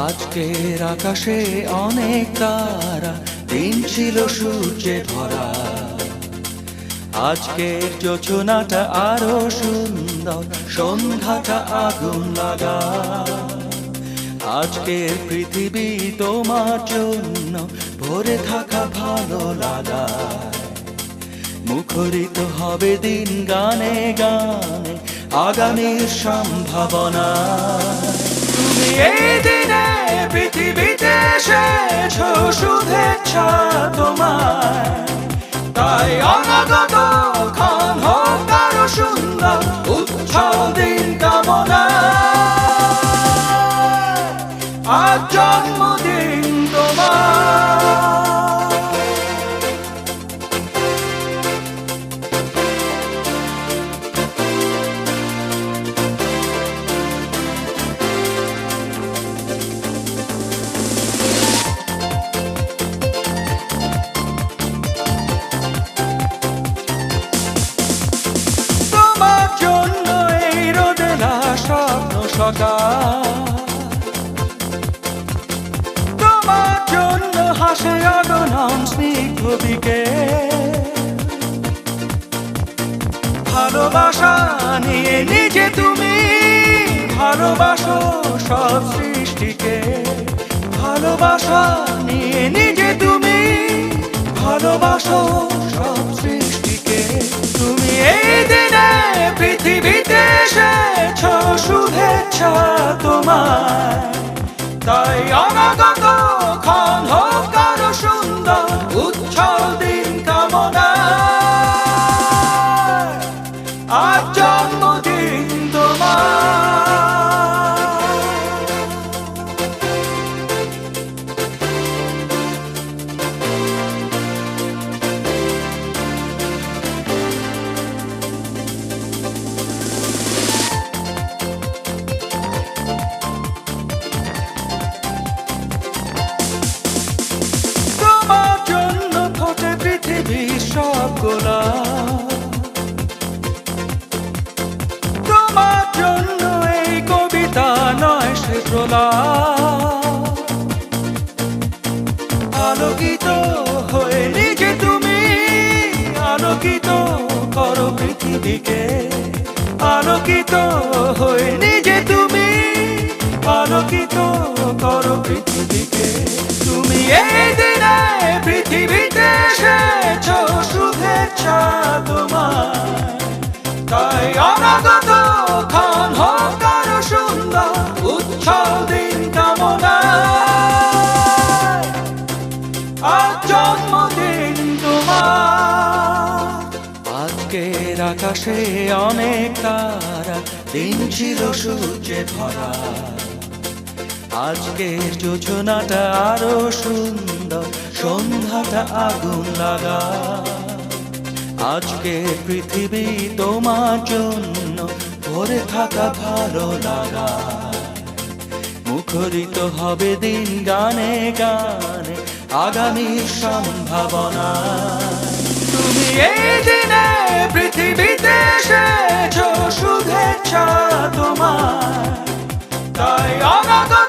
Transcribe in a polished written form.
আজকের আকাশে অনেক তারা, দিন ছিল সূর্যে ভরা। আজকের যোজনাটা আরো সুন্দর, সন্ধ্যাটা আগুন লাগা। আজকের পৃথিবী তোমার জন্য ভরে থাকা ভালো লাগা। মুখরিত হবে দিন গানে গানে, আগামীর সম্ভাবনা। তুমি এই দিনে পৃথিবীতে এসেছো, শুভেচ্ছা তোমায়। তাই অনাগত ক্ষণ হোক আরো সুন্দর, উৎসব দিন কামনা। আজ জন্মদিন তোমার। তোমার জন্য হাসে অগণন স্নিগ্ধ বিকেল। ভালোবাসা নিয়ে নিজে তুমি ভালোবাসো সব সৃষ্টিকে। ভালোবাসা নিয়ে নিজে তুমি ভালোবাসো সব সৃষ্টিকে। তুমি এই দিনে পৃথিবীতে এসেছো, শুভেচ্ছা তোমায়। তাই অনাগত ক্ষণ হোক আরো সুন্দর, উৎসব দিন কামনা। আজ জন্মদিন তোমার। তোমার জন্য এই কবিতা নয় সে প্রলাপ। আলোকিত হয়ে নিজে তুমি আলোকিত করো পৃথিবীকে। আলোকিত হয়ে নিজে তুমি আলোকিত করো পৃথিবীকে। তুমি এই দিনে পৃথিবীতে এসেছো, শুভেচ্ছা তোমায়। তাই অনাগত ক্ষণ হোক আরো সুন্দর, উৎসব দিন কামনা। আজ জন্মদিন তোমার। আজকের আকাশে অনেক তারা, দিন ছিল সূর্যে ভরা। আজকের যোজনাটা আরো সুন্দর, সন্ধ্যাটা আগুন লাগা। আজকে পৃথিবী তোমার জন্য ভরে থাকা ভালো লাগা। মুখরিত হবে দিন গানে গানে, আগামীর সম্ভাবনা। তুমি এই দিনে পৃথিবীতে এসেছো, শুভেচ্ছা তোমায়। তাই অনাগত